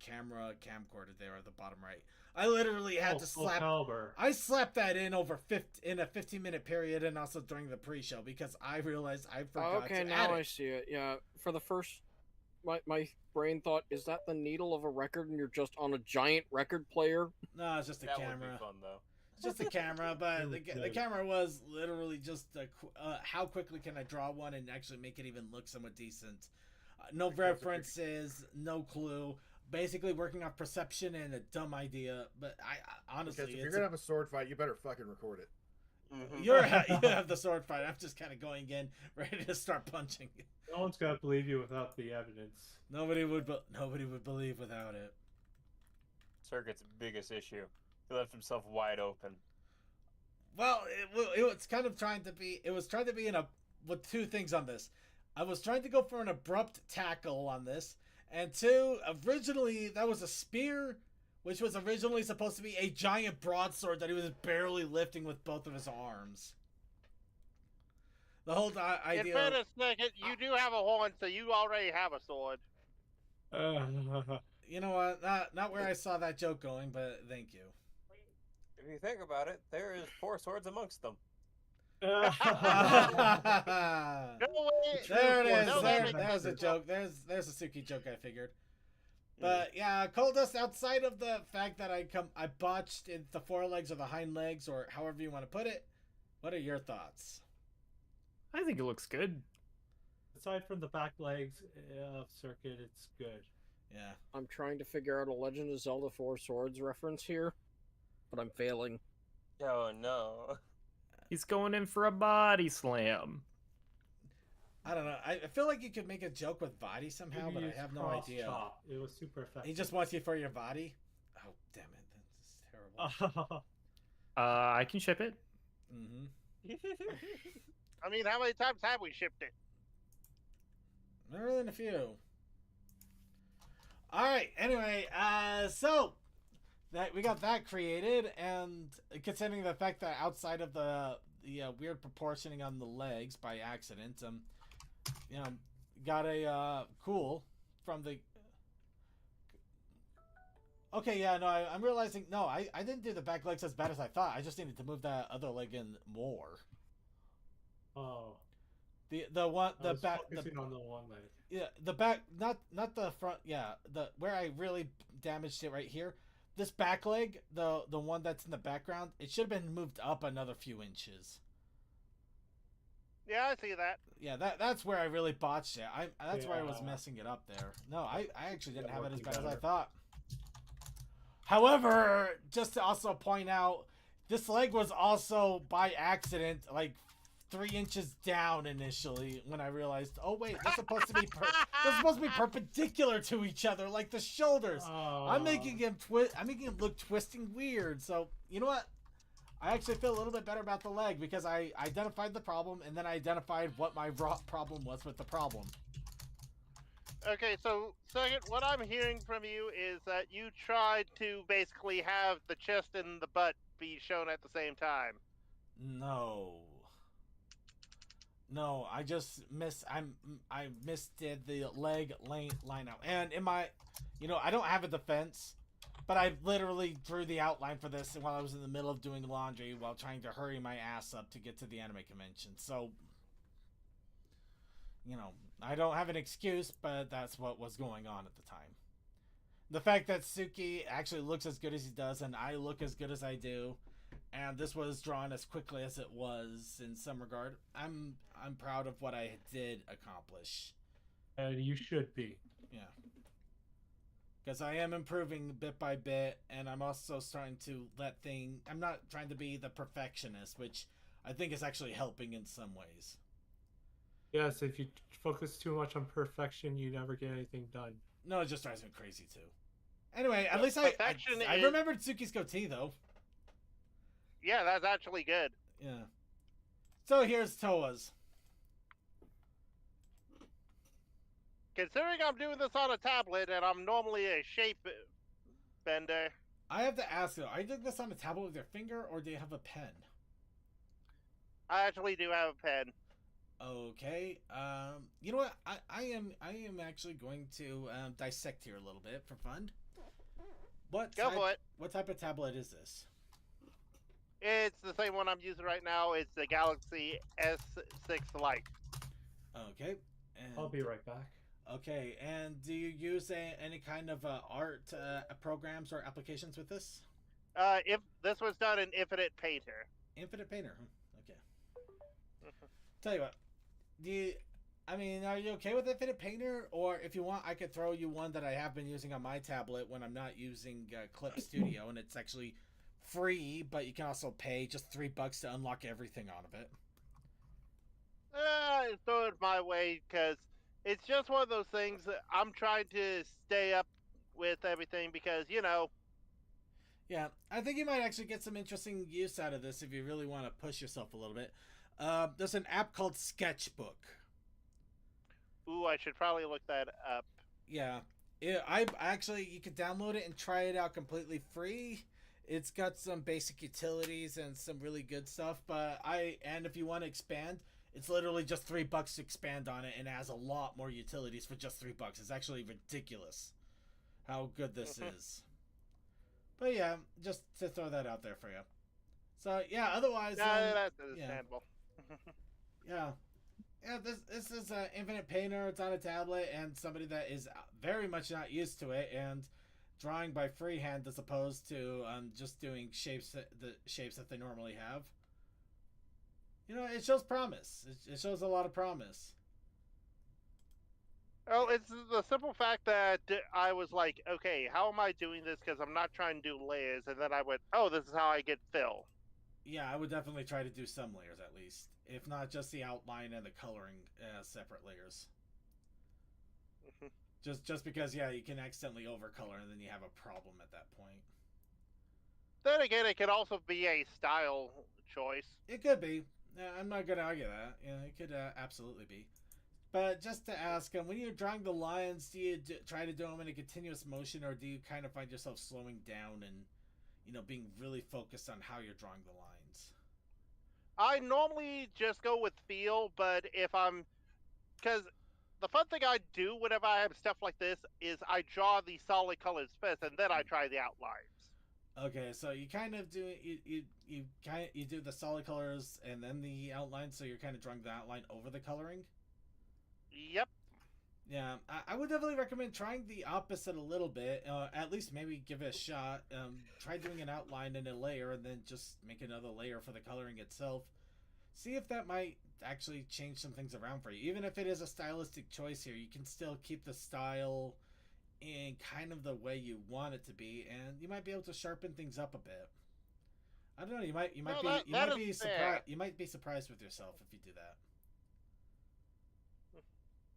camcorder there at the bottom right. I literally had to slap. Caliber. I slapped that in in a 15-minute period, and also during the pre-show, because I realized I forgot Okay, to now add I it. see it. Yeah, for the first, my brain thought, is that the needle of a record, and you're just on a giant record player? No, it's just a That would camera. be fun though. It's just a camera, but the Okay. camera was literally just how quickly can I draw one and actually make it even look somewhat decent. No references, no clue. Basically working off perception and a dumb idea. But I honestly, Because if you're gonna have a sword fight, you better fucking record it. Mhm. you have the sword fight. I'm just kind of going in, ready to start punching. No one's gonna believe you without the evidence. Nobody would believe without it. Circuit's biggest issue. He left himself wide open. Well, it was kind of trying to be. It was trying to be with two things on this. I was trying to go for an abrupt tackle on this, and two, originally that was a spear, which was originally supposed to be a giant broadsword that he was barely lifting with both of his arms. The whole idea. In fairness, Nick, you do have a horn, so you already have a sword. You know what? Not where I saw that joke going, but thank you. If you think about it, there is 4 swords amongst them. No way. There it is. No, There's a joke. There's a Suki joke I figured. But yeah, Cold Dust, outside of the fact that I botched in the forelegs or the hind legs or however you want to put it, what are your thoughts? I think it looks good. Aside from the back legs of Circuit, it's good. Yeah. I'm trying to figure out a Legend of Zelda 4 Swords reference here, but I'm failing. Oh no. He's going in for a body slam. I don't know. I feel like you could make a joke with body somehow, Maybe but I it's have no cross idea. chop. It was super effective. He just wants you for your body? Oh, damn it. That's terrible. I can ship it. Mm-hmm. I mean, how many times have we shipped it? More than a few. Alright, anyway, so that we got that created, and considering the fact that outside of the weird proportioning on the legs by accident, got a cool from the. Okay, yeah, no, I'm realizing I didn't do the back legs as bad as I thought. I just needed to move that other leg in more. Oh. The one I the was back focusing on the one leg. Yeah, the back, not the front. Yeah, where I really damaged it right here. This back leg, the one that's in the background, it should have been moved up another few inches. Yeah, I see that. Yeah, that's where I really botched it. That's where I was Yeah. messing it up there. No, I actually didn't Yeah, have it as working bad as I better. thought. However, just to also point out, This leg was also by accident like 3 inches down initially when I realized, oh wait, they're supposed to be perpendicular to each other like the shoulders. I'm making him look twisting weird. So you know what? I actually feel a little bit better about the leg because I identified the problem and then I identified what my problem was with the problem. Okay, so second, what I'm hearing from you is that you tried to basically have the chest and the butt be shown at the same time. No, I just I misdid the leg line out. And in my, I don't have a defense, but I literally drew the outline for this while I was in the middle of doing laundry while trying to hurry my ass up to get to the anime convention. So, I don't have an excuse, but that's what was going on at the time. The fact that Suki actually looks as good as he does and I look as good as I do, and this was drawn as quickly as it was in some regard, I'm proud of what I did accomplish. And you should be. Yeah. Because I am improving bit by bit, and I'm also starting to I'm not trying to be the perfectionist, which I think is actually helping in some ways. Yes, if you focus too much on perfection, you never get anything done. No, it just drives me crazy too. Anyway, at least I remembered Tsuki's goatee though. Yeah, that's actually good. Yeah. So here's Toa's. Considering I'm doing this on a tablet and I'm normally a shape bender. I have to ask though, are you doing this on a tablet with your finger or do you have a pen? I actually do have a pen. Okay. You know what? I am actually going to dissect here a little bit for fun. What type of tablet is this? It's the same one I'm using right now. It's the Galaxy S6 Lite. Okay. And, I'll be right back. Okay, and do you use any kind of art programs or applications with this? If this was done in Infinite Painter. Infinite Painter, huh? Okay. Tell you what, are you okay with Infinite Painter? Or if you want, I could throw you one that I have been using on my tablet when I'm not using Clip Studio, and it's actually free, but you can also pay just $3 to unlock everything out of it. Throw it my way, because it's just one of those things that I'm trying to stay up with everything because, Yeah, I think you might actually get some interesting use out of this if you really want to push yourself a little bit. There's an app called Sketchbook. Ooh, I should probably look that up. Yeah. You can download it and try it out completely free. It's got some basic utilities and some really good stuff, and if you want to expand, it's literally just $3 to expand on it, and it has a lot more utilities for just $3. It's actually ridiculous how good this is. But yeah, just to throw that out there for you. So yeah, otherwise, that's understandable. Yeah, this is Infinite Painter. It's on a tablet, and somebody that is very much not used to it and drawing by freehand as opposed to just doing the shapes that they normally have. It shows promise. It shows a lot of promise. Well, it's the simple fact that I was like, okay, how am I doing this? Because I'm not trying to do layers. And then I went, oh, this is how I get fill. Yeah, I would definitely try to do some layers at least. If not just the outline and the coloring separate layers. Just because, yeah, you can accidentally overcolor and then you have a problem at that point. Then again, it could also be a style choice. It could be. I'm not going to argue that. Yeah, it could absolutely be. But just to ask, when you're drawing the lines, do you try to do them in a continuous motion, or do you kind of find yourself slowing down and, being really focused on how you're drawing the lines? I normally just go with feel, but because the fun thing I do whenever I have stuff like this is I draw the solid colors first, and then I try the outlines. Okay, so you kind of do you do the solid colors and then the outline, so you're kind of drawing the outline over the coloring. Yep. Yeah, I would definitely recommend trying the opposite a little bit. At least maybe give it a shot. Try doing an outline and a layer, and then just make another layer for the coloring itself. See if that might actually change some things around for you. Even if it is a stylistic choice here, you can still keep the style in kind of the way you want it to be, and you might be able to sharpen things up a bit. I don't know. You might No, be that- you that might is be fair. surprised. You might be surprised with yourself if you do that.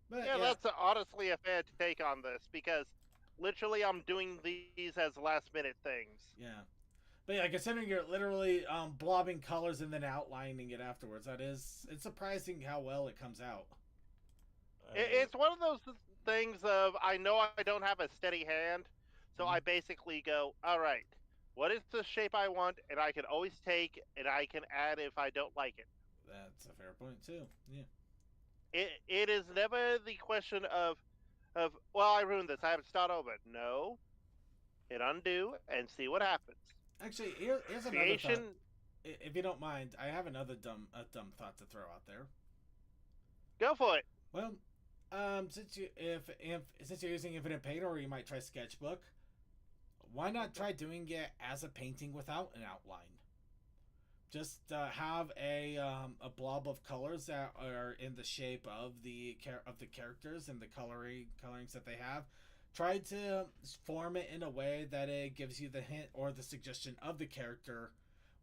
But Yeah, that's honestly a fair take on this because literally I'm doing these as last minute things. yeah. But yeah, considering you're literally blobbing colors and then outlining it afterwards, it's surprising how well it comes out. It's one of those things of I know I don't have a steady hand, so I basically go, all right, what is the shape I want, and I can always take and I can add if I don't like it. That's a fair point too. Yeah. It is never the question of well, I ruined this, I have to start over. No, hit undo and see what happens. Actually, here's another Creation. thought. If you don't mind, I have another dumb thought to throw out there. Go for it. Well, since you're using Infinite Paint, or you might try Sketchbook, why not try doing it as a painting without an outline? Just have a blob of colors that are in the shape of the characters and the colorings that they have. Try to form it in a way that it gives you the hint or the suggestion of the character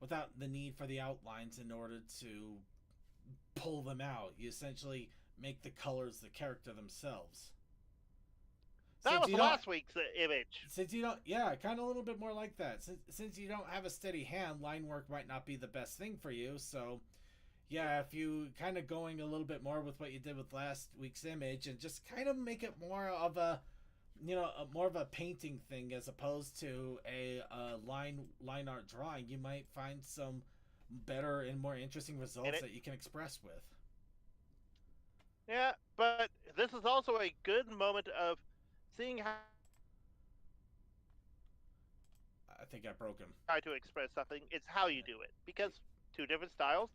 without the need for the outlines in order to pull them out. You essentially make the colors the character themselves. That was last week's image. Since you don't, yeah, kind of a little bit more like that. Since you don't have a steady hand, line work might not be the best thing for you. So, yeah, if you kind of going a little bit more with what you did with last week's image and just kind of make it more of a, more of a painting thing as opposed to a line art drawing, you might find some better and more interesting results that you can express with. Yeah, but this is also a good moment of seeing how I think I broke him. try to express something. It's how you do it because two different styles.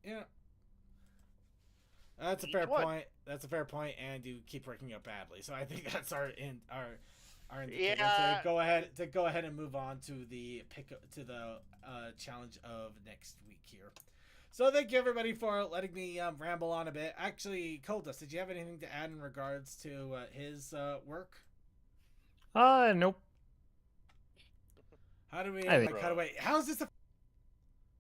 Yeah. That's a fair point. That's a fair point, and you keep breaking up badly. So I think that's our indicator Yeah. to go ahead and move on to the challenge of next week here. So thank you everybody for letting me ramble on a bit. Actually, Coldust, did you have anything to add in regards to his work? Nope. How do we? I think- How is this a